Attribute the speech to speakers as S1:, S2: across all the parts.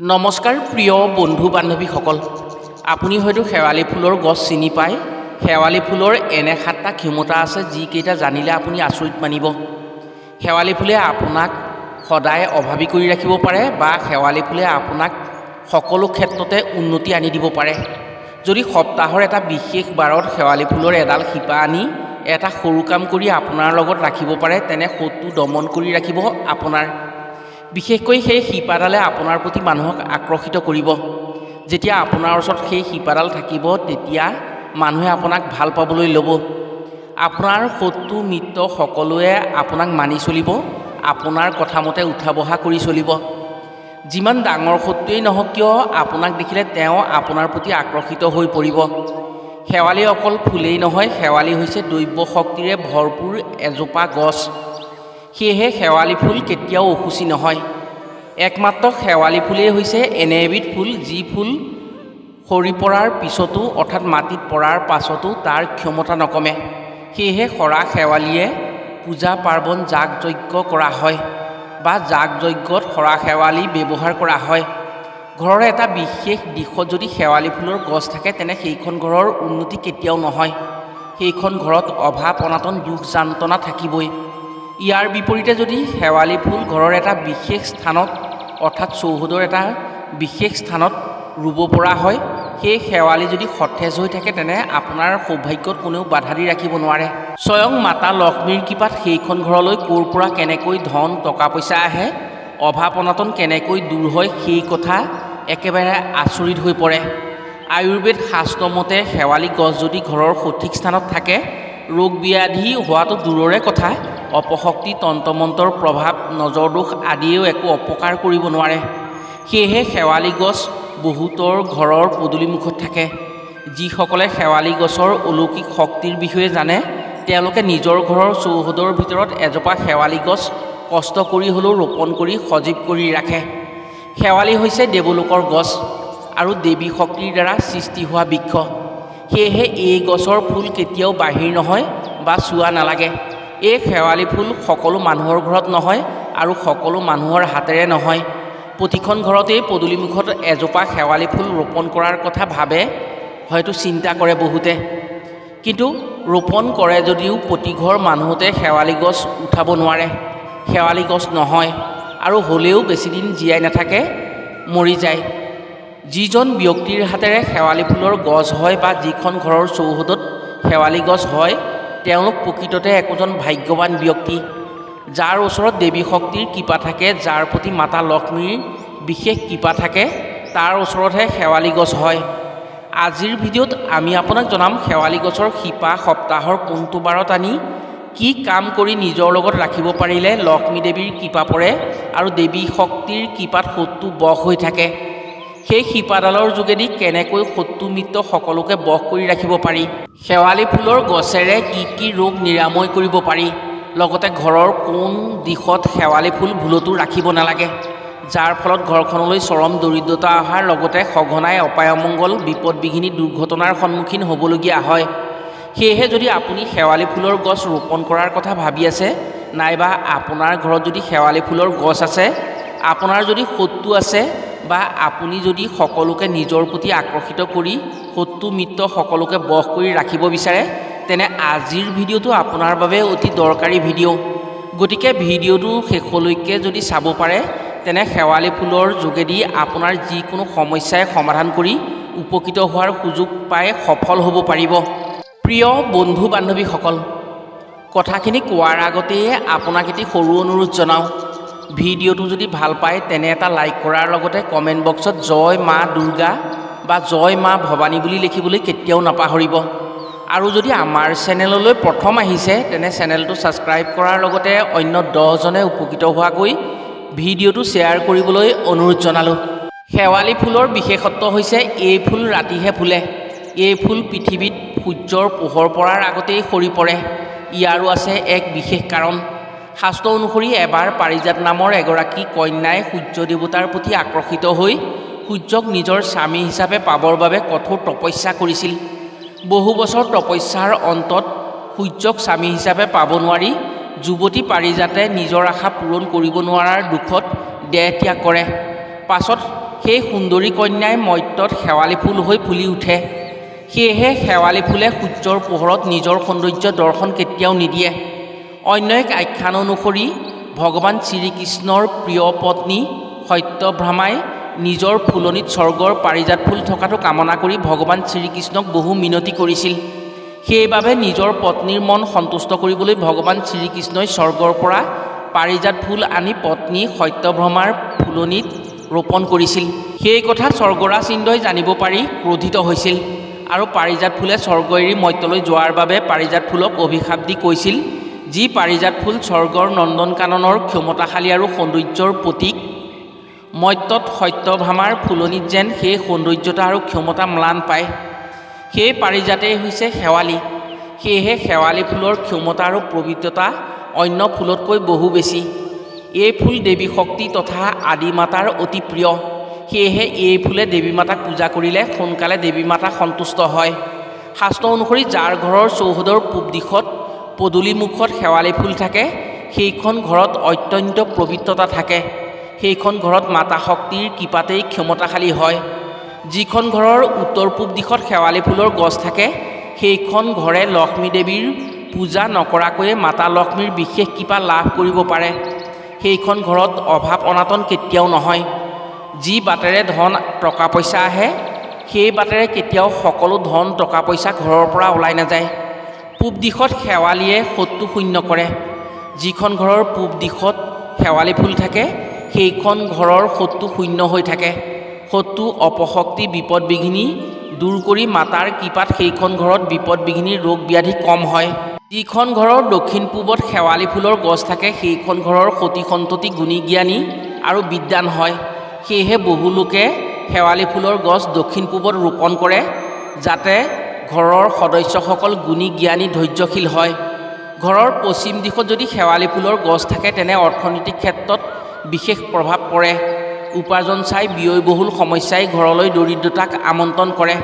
S1: নমস্কাৰ প্ৰিয় বন্ধু বান্ধৱীসকল, আপুনি হয়তো শেৱালি ফুলৰ গছ চিনি পায়। শেৱালি ফুলৰ এনে 7টা ক্ষমতা আছে যিকেইটা জানিলে আপুনি আচৰিত মানিব। শেৱালি ফুলে আপোনাক সদায় অভাৱী কৰি ৰাখিব পাৰে বা শেৱালি ফুলে আপোনাক সকলো ক্ষেত্ৰতে উন্নতি আনি দিব পাৰে। যদি সপ্তাহৰ এটা বিশেষ বাৰত শেৱালি ফুলৰ এডাল শিপা আনি এটা সৰু কাম কৰি আপোনাৰ লগত ৰাখিব পাৰে, তেনে শত্ৰু দমন কৰি ৰাখিব আপোনাৰ। বিশেষকৈ সেই শিপাডালে আপোনাৰ প্ৰতি মানুহক আকৰ্ষিত কৰিব। যেতিয়া আপোনাৰ ওচৰত সেই শিপাডাল থাকিব তেতিয়া মানুহে আপোনাক ভাল পাবলৈ ল'ব। আপোনাৰ শত্ৰু মিত্ৰ সকলোৱে আপোনাক মানি চলিব, আপোনাৰ কথামতে উঠা বহা কৰি চলিব। যিমান ডাঙৰ শত্ৰুৱেই নহওক কিয় আপোনাক দেখিলে তেওঁ আপোনাৰ প্ৰতি আকৰ্ষিত হৈ পৰিব। শেৱালি অকল ফুলেই নহয়, শেৱালি হৈছে দৈৱ শক্তিৰে ভৰপূৰ এজোপা গছ। সেয়েহে শেৱালি ফুল কেতিয়াও অসুচি নহয়। একমাত্ৰ শেৱালি ফুলেই হৈছে এনে এবিধ ফুল যি ফুল সৰি পৰাৰ পিছতো অৰ্থাৎ মাটিত পৰাৰ পাছতো তাৰ ক্ষমতা নকমে। সেয়েহে সৰা শেৱালিয়ে পূজা পাৰ্বণ যাগ যজ্ঞ কৰা হয় বা যাগ যজ্ঞত সৰা শেৱালি ব্যৱহাৰ কৰা হয়। ঘৰৰ এটা বিশেষ দিশত যদি শেৱালি ফুলৰ গছ থাকে তেনে সেইখন ঘৰৰ উন্নতি কেতিয়াও নহয়। সেইখন ঘৰত অভাৱ অনাটন দুখ যান্ত্ৰণা থাকিবই। ইয়াৰ বিপৰীতে যদি শেৱালি ফুল ঘৰৰ এটা বিশেষ স্থানত অৰ্থাৎ চৌহদৰ এটা বিশেষ স্থানত ৰুব পৰা হয়, সেই শেৱালি যদি সতেজ হৈ থাকে তেনে আপোনাৰ সৌভাগ্যত কোনেও বাধা দি ৰাখিব নোৱাৰে। স্বয়ং মাতা লক্ষ্মীৰ কৃপাত সেইখন ঘৰলৈ ক'ৰ পৰা কেনেকৈ ধন টকা পইচা আহে, অভাৱ অনাটন কেনেকৈ দূৰ হয় সেই কথা একেবাৰে আচৰিত হৈ পৰে। আয়ুৰ্বেদ শাস্ত্ৰমতে শেৱালি গছ যদি ঘৰৰ সঠিক স্থানত থাকে ৰোগ ব্যাধি হোৱাটো দূৰৰে কথা, অপশক্তি তন্ত্ৰমন্ত্ৰৰ প্ৰভাৱ নজৰ দোষ আদিয়েও একো অপকাৰ কৰিব নোৱাৰে। সেয়েহে শেৱালি গছ বহুতৰ ঘৰৰ পদূলিমুখত থাকে। যিসকলে শেৱালি গছৰ অলৌকিক শক্তিৰ বিষয়ে জানে তেওঁলোকে নিজৰ ঘৰৰ চৌহদৰ ভিতৰত এজোপা শেৱালি গছ কষ্ট কৰি হ'লেও ৰোপণ কৰি সজীৱ কৰি ৰাখে। শেৱালি হৈছে দেৱলোকৰ গছ আৰু দেৱী শক্তিৰ দ্বাৰা সৃষ্টি হোৱা বৃক্ষ। সেয়েহে এই গছৰ ফুল কেতিয়াও বাহিৰ নহয় বা চোৱা নালাগে। এই শেৱালি ফুল সকলো মানুহৰ ঘৰত নহয় আৰু সকলো মানুহৰ হাতেৰে নহয়। প্ৰতিখন ঘৰতেই পদূলিমুখত এজোপা শেৱালি ফুল ৰোপণ কৰাৰ কথা ভাবে, হয়তো চিন্তা কৰে বহুতে। কিন্তু ৰোপণ কৰে যদিও প্ৰতিঘৰ মানুহতে শেৱালি গছ উঠাব নোৱাৰে। শেৱালি গছ নহয় আৰু হ'লেও বেছিদিন জীয়াই নাথাকে, মৰি যায়। যিজন ব্যক্তিৰ হাতেৰে শেৱালি ফুলৰ গছ হয় বা যিখন ঘৰৰ চৌহদত শেৱালি গছ হয় তেওঁলোক প্ৰকৃততে একোজন ভাগ্যৱান ব্যক্তি, যাৰ ওচৰত দেৱী শক্তিৰ কৃপা থাকে, যাৰ প্ৰতি মাতা লক্ষ্মীৰ বিশেষ কৃপা থাকে, তাৰ ওচৰতহে শেৱালি গছ হয়। আজিৰ ভিডিঅ'ত আমি আপোনাক জনাম শেৱালি গছৰ শিপা সপ্তাহৰ কোনটো বাৰত আনি কি কাম কৰি নিজৰ লগত ৰাখিব পাৰিলে লক্ষ্মী দেৱীৰ কৃপা পৰে আৰু দেৱী শক্তিৰ কৃপাত শত্ৰু বশ হৈ থাকে। সেই শিপাডালৰ যোগেদি কেনেকৈ শত্ৰু মিত্ৰ সকলোকে বশ কৰি ৰাখিব পাৰি, শেৱালি ফুলৰ গছেৰে কি কি ৰোগ নিৰাময় কৰিব পাৰি, লগতে ঘৰৰ কোন দিশত শেৱালি ফুল ভুলতো ৰাখিব নালাগে যাৰ ফলত ঘৰখনলৈ চৰম দৰিদ্ৰতা অহাৰ লগতে সঘনাই অপায় অমংগল বিপদ বিঘিনি দুৰ্ঘটনাৰ সন্মুখীন হ'বলগীয়া হয়। সেয়েহে যদি আপুনি শেৱালি ফুলৰ গছ ৰোপণ কৰাৰ কথা ভাবি আছে, নাইবা আপোনাৰ ঘৰত যদি শেৱালি ফুলৰ গছ আছে, আপোনাৰ যদি শত্ৰু আছে বা আপুনি যদি সকলোকে নিজৰ প্ৰতি আকৰ্ষিত কৰি শত্ৰু মিত্ৰ সকলোকে বশ কৰি ৰাখিব বিচাৰে, তেনে আজিৰ ভিডিঅ'টো আপোনাৰ বাবে অতি দৰকাৰী ভিডিঅ'। গতিকে ভিডিঅ'টো শেষলৈকে যদি চাব পাৰে তেনে শেৱালি ফুলৰ যোগেদি আপোনাৰ যিকোনো সমস্যাই সমাধান কৰি উপকৃত হোৱাৰ সুযোগ পাই সফল হ'ব পাৰিব। প্ৰিয় বন্ধু বান্ধৱীসকল, কথাখিনি কোৱাৰ আগতেই আপোনাক এটি সৰু অনুৰোধ জনাওঁ। ভিডিঅ'টো যদি ভাল পায় তেনে এটা লাইক কৰাৰ লগতে কমেণ্ট বক্সত জয় মা দুৰ্গা বা জয় মা ভৱানী বুলি লিখিবলৈ কেতিয়াও নাপাহৰিব। আৰু যদি আমাৰ চেনেললৈ প্ৰথম আহিছে তেনে চেনেলটো ছাবস্ক্ৰাইব কৰাৰ লগতে অন্য 10জনে উপকৃত হোৱাকৈ ভিডিঅ'টো শ্বেয়াৰ কৰিবলৈ অনুৰোধ জনালোঁ। শেৱালি ফুলৰ বিশেষত্ব হৈছে এই ফুল ৰাতিহে ফুলে। এই ফুল পৃথিৱীত সূৰ্যৰ পোহৰ পৰাৰ আগতেই সৰি পৰে। ইয়াৰো আছে এক বিশেষ কাৰণ। শাস্ত্ৰ অনুসৰি এবাৰ পাৰিজাত নামৰ এগৰাকী কন্যাই সূৰ্য দেৱতাৰ প্ৰতি আকৰ্ষিত হৈ সূৰ্যক নিজৰ স্বামী হিচাপে পাবৰ বাবে কঠোৰ তপস্যা কৰিছিল। বহু বছৰ তপস্যাৰ অন্তত সূৰ্যক স্বামী হিচাপে পাব নোৱাৰি যুৱতী পাৰিজাতে নিজৰ আশা পূৰণ কৰিব নোৱাৰাৰ দুখত দেহ ত্যাগ কৰে। পাছত সেই সুন্দৰী কন্যাই মৰ্ত্যত শেৱালি ফুল হৈ ফুলি উঠে। সেয়েহে শেৱালি ফুলে সূৰ্যৰ পোহৰত নিজৰ সৌন্দৰ্য দৰ্শন কেতিয়াও নিদিয়ে। অন্য এক আখ্যান অনুসৰি ভগৱান শ্ৰীকৃষ্ণৰ প্ৰিয় পত্নী সত্যভামাই নিজৰ ফুলনিত স্বৰ্গৰ পাৰিজাত ফুল থকাটো কামনা কৰি ভগৱান শ্ৰীকৃষ্ণক বহু মিনতি কৰিছিল। সেইবাবে নিজৰ পত্নীৰ মন সন্তুষ্ট কৰিবলৈ ভগৱান শ্ৰীকৃষ্ণই স্বৰ্গৰ পৰা পাৰিজাত ফুল আনি পত্নী সত্যভামাৰ ফুলনিত ৰোপণ কৰিছিল। সেই কথা স্বৰ্গৰাজ ইন্দ্ৰই জানিব পাৰি ক্ৰোধিত হৈছিল আৰু পাৰিজাত ফুলে স্বৰ্গ এৰি মৰ্ত্যলৈ যোৱাৰ বাবে পাৰিজাত ফুলক অভিশাপ দি কৈছিল, যি পাৰিজাত ফুল স্বৰ্গৰ নন্দনকাননৰ ক্ষমতাশালী আৰু সৌন্দৰ্যৰ প্ৰতীক, মৰ্ত্যত সত্যভামাৰ ফুলনিত যেন সেই সৌন্দৰ্যতা আৰু ক্ষমতা ম্লান পায়। সেই পাৰিজাতেই হৈছে শেৱালি। সেয়েহে শেৱালি ফুলৰ ক্ষমতা আৰু পবিত্ৰতা অন্য ফুলতকৈ বহু বেছি। এই ফুল দেৱী শক্তি তথা আদি মাতাৰ অতি প্ৰিয়। সেয়েহে এই ফুলে দেৱী মাতাক পূজা কৰিলে সোনকালে দেৱী মাতা সন্তুষ্ট হয়। শাস্ত্ৰ অনুসৰি যাৰ ঘৰৰ চৌহদৰ পূব দিশত পদূলিমুখত শেৱালি ফুল থাকে, সেইখন ঘৰত অত্যন্ত পবিত্ৰতা থাকে। সেইখন ঘৰত মাতা শক্তিৰ কৃপাতেই ক্ষমতাশালী হয়। যিখন ঘৰৰ উত্তৰ পূব দিশত শেৱালি ফুলৰ গছ থাকে, সেইখন ঘৰে লক্ষ্মী দেৱীৰ পূজা নকৰাকৈয়ে মাতা লক্ষ্মীৰ বিশেষ কৃপা লাভ কৰিব পাৰে। সেইখন ঘৰত অভাৱ অনাটন কেতিয়াও নহয়। যি বাটেৰে ধন টকা পইচা আহে, সেই বাটেৰে কেতিয়াও সকলো ধন টকা পইচা ঘৰৰ পৰা ওলাই নাযায়। পূব দিশত শেৱালিয়ে শত্ৰু শূন্য কৰে। যিখন ঘৰৰ পূব দিশত শেৱালি ফুল থাকে, সেইখন ঘৰৰ শত্ৰু শূন্য হৈ থাকে। শত্ৰু অপশক্তি বিপদ বিঘিনি দূৰ কৰি মাতাৰ কৃপাত সেইখন ঘৰত বিপদ বিঘিনি ৰোগ ব্যাধি কম হয়। যিখন ঘৰৰ দক্ষিণ পূবত শেৱালি ফুলৰ গছ থাকে, সেইখন ঘৰৰ সতি সন্ততি গুণী জ্ঞানী আৰু বিদ্বান হয়। সেয়েহে বহু লোকে শেৱালি ফুলৰ গছ দক্ষিণ পূবত ৰোপণ কৰে, যাতে ঘৰৰ সদস্যসকল গুণী জ্ঞানী ধৈৰ্যশীল হয়। ঘৰৰ পশ্চিম দিশত যদি শেৱালি ফুলৰ গছ থাকে, তেনে অৰ্থনৈতিক ক্ষেত্ৰত বিশেষ প্ৰভাৱ পৰে। উপাৰ্জন চাই ব্যয়বহুল সমস্যাই ঘৰলৈ দৰিদ্ৰতাক আমন্ত্ৰণ কৰে।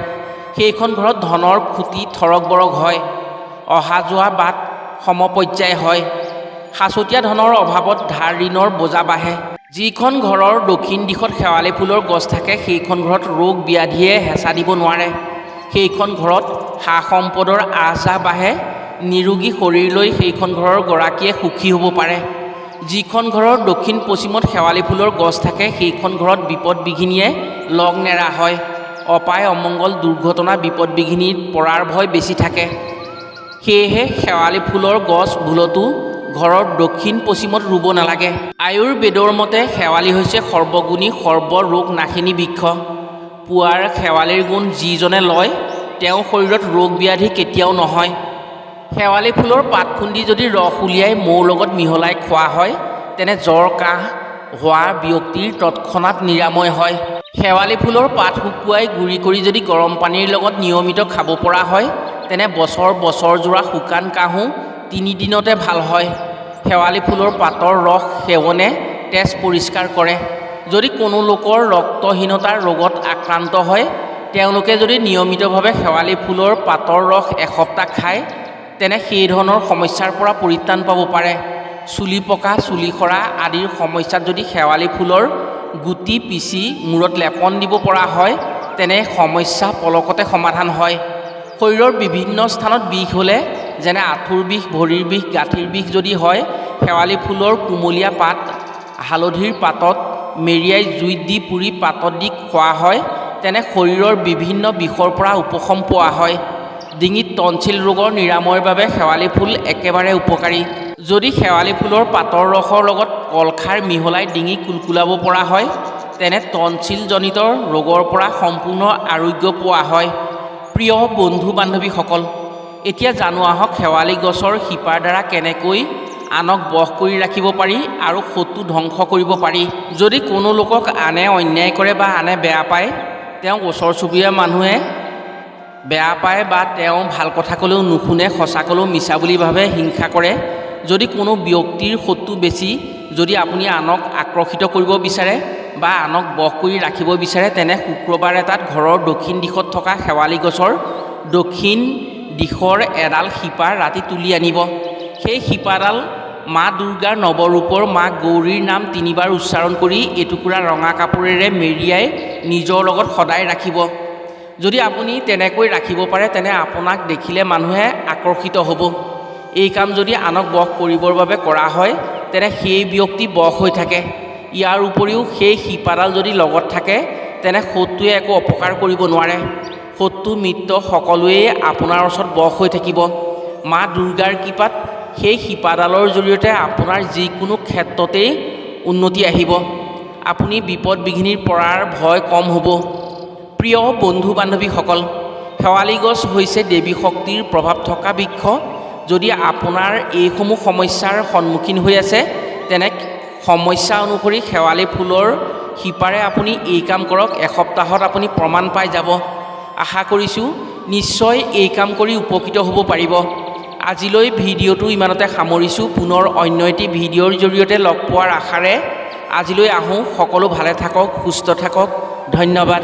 S1: সেইখন ঘৰত ধনৰ খুটি থৰক বৰক হয়। অহা যোৱা বাট সমপৰ্যায় হয়। সাঁচতীয়া ধনৰ অভাৱত ধাৰ ঋণৰ বোজা বাঢ়ে। যিখন ঘৰৰ দক্ষিণ দিশত শেৱালি ফুলৰ গছ থাকে, সেইখন ঘৰত ৰোগ ব্যাধিয়ে হেঁচা দিব নোৱাৰে। সেইখন ঘৰত সা সম্পদৰ আহযাহ বাঢ়ে। নিৰোগী শৰীৰ লৈ সেইখন ঘৰৰ গৰাকীয়ে সুখী হ'ব পাৰে। যিখন ঘৰৰ দক্ষিণ পশ্চিমত শেৱালি ফুলৰ গছ থাকে, সেইখন ঘৰত বিপদ বিঘিনিয়ে লগ নেৰা হয়। অপায় অমংগল দুৰ্ঘটনা বিপদ বিঘিনিৰ পৰাৰ ভয় বেছি থাকে। সেয়েহে শেৱালি ফুলৰ গছ ভুলতো ঘৰৰ দক্ষিণ পশ্চিমত ৰুব নালাগে। আয়ুৰ্বেদৰ মতে শেৱালি হৈছে সৰ্বগুণী সৰ্ব ৰোগ নাশিনী বৃক্ষ। পুৱাৰ শেৱালিৰ গুণ যিজনে লয়, তেওঁৰ শৰীৰত ৰোগ ব্যাধি কেতিয়াও নহয়। শেৱালি ফুলৰ পাত খুন্দি যদি ৰস উলিয়াই মৌৰ লগত মিহলাই খোৱা হয়, তেনে জ্বৰ কাহ হোৱা ব্যক্তিৰ তৎক্ষণাৎ নিৰাময় হয়। শেৱালি ফুলৰ পাত শুকুৱাই গুড়ি কৰি যদি গৰম পানীৰ লগত নিয়মিত খাব পৰা হয়, তেনে বছৰ জোৰা শুকান কাহো 3 দিনতে ভাল হয়। শেৱালি ফুলৰ পাতৰ ৰস সেৱনে তেজ পৰিষ্কাৰ কৰে। যদি কোনো লোকৰ ৰক্তহীনতাৰ ৰোগত আক্ৰান্ত হয়, তেওঁলোকে যদি নিয়মিতভাৱে শেৱালি ফুলৰ পাতৰ ৰস এসপ্তাহ খায়, তেনে সেই ধৰণৰ সমস্যাৰ পৰা পৰিত্ৰাণ পাব পাৰে। চুলি পকা, চুলি সৰা আদিৰ সমস্যাত যদি শেৱালি ফুলৰ গুটি পিচি মূৰত লেপন দিব পৰা হয়, তেনে সমস্যা পলকতে সমাধান হয়। শৰীৰৰ বিভিন্ন স্থানত বিষ হ'লে, যেনে আঁঠুৰ বিষ, ভৰিৰ বিষ, গাঁঠিৰ বিষ যদি হয়, শেৱালি ফুলৰ কুমলীয়া পাত হালধিৰ পাতত মেৰিয়াই জুইত দি পুৰি পাতত দি খোৱা হয়, তেনে শৰীৰৰ বিভিন্ন বিষৰ পৰা উপশম পোৱা হয়। ডিঙিত টনচিল ৰোগৰ নিৰাময়ৰ বাবে শেৱালি ফুল একেবাৰে উপকাৰী। যদি শেৱালি ফুলৰ পাতৰ ৰসৰ লগত কলখাৰ মিহলাই ডিঙি কুলকুলাব পৰা হয়, তেনে টনচিলজনিত ৰোগৰ পৰা সম্পূৰ্ণ আৰোগ্য পোৱা হয়। প্ৰিয় বন্ধু বান্ধৱীসকল, এতিয়া জানো আহক শেৱালি গছৰ শিপাৰ দ্বাৰা কেনেকৈ আনক বশ কৰি ৰাখিব পাৰি আৰু শত্ৰু ধ্বংস কৰিব পাৰি। যদি কোনো লোকক আনে অন্যায় কৰে বা আনে বেয়া পায়, তেওঁক ওচৰ চুবুৰীয়া মানুহে বেয়া পায় বা তেওঁ ভাল কথা ক'লেও নুশুনে, সঁচা ক'লেও মিছা বুলি ভাবে, হিংসা কৰে। যদি কোনো ব্যক্তিৰ শত্ৰু বেছি, যদি আপুনি আনক আকৰ্ষিত কৰিব বিচাৰে বা আনক বশ কৰি ৰাখিব বিচাৰে, তেনে শুক্ৰবাৰ এটাত ঘৰৰ দক্ষিণ দিশত থকা শেৱালি গছৰ দক্ষিণ দিশৰ এডাল শিপা ৰাতি তুলি আনিব। সেই শিপাডাল মা দুৰ্গাৰ নৱৰূপৰ মা গৌৰীৰ নাম 3 বাৰ উচ্চাৰণ কৰি এটুকুৰা ৰঙা কাপোৰেৰে মেৰিয়াই নিজৰ লগত সদায় ৰাখিব। যদি আপুনি তেনেকৈ ৰাখিব পাৰে তেনে আপোনাক দেখিলে মানুহে আকৰ্ষিত হ'ব। এই কাম যদি আনক বশ কৰিবৰ বাবে কৰা হয় তেনে সেই ব্যক্তি বশ হৈ থাকে। ইয়াৰ উপৰিও সেই শিপাডাল যদি লগত থাকে তেনে শত্ৰুৱে একো অপকাৰ কৰিব নোৱাৰে। শত্ৰু মিত্ৰ সকলোৱেই আপোনাৰ ওচৰত বশ হৈ থাকিব। মা দুৰ্গাৰ কৃপাত সেই শিপাডালৰ জৰিয়তে আপোনাৰ যিকোনো ক্ষেত্ৰতেই উন্নতি আহিব। আপুনি বিপদ বিঘিনিৰ পৰাৰ ভয় কম হ'ব। প্ৰিয় বন্ধু বান্ধৱীসকল, শেৱালি গছ হৈছে দেৱী শক্তিৰ প্ৰভাৱ থকা বৃক্ষ। যদি আপোনাৰ এইসমূহ সমস্যাৰ সন্মুখীন হৈ আছে তেনে সমস্যা অনুসৰি শেৱালি ফুলৰ শিপাৰে আপুনি এই কাম কৰক। এসপ্তাহত আপুনি প্ৰমাণ পাই যাব। আশা কৰিছোঁ নিশ্চয় এই কাম কৰি উপকৃত হ'ব পাৰিব। আজিলৈ ভিডিঅ'টো ইমানতে সামৰিছোঁ। পুনৰ অন্য এটি ভিডিঅ'ৰ জৰিয়তে লগ পোৱাৰ আশাৰে আজিলৈ আহোঁ। সকলো ভালে থাকক, সুস্থ থাকক। ধন্যবাদ।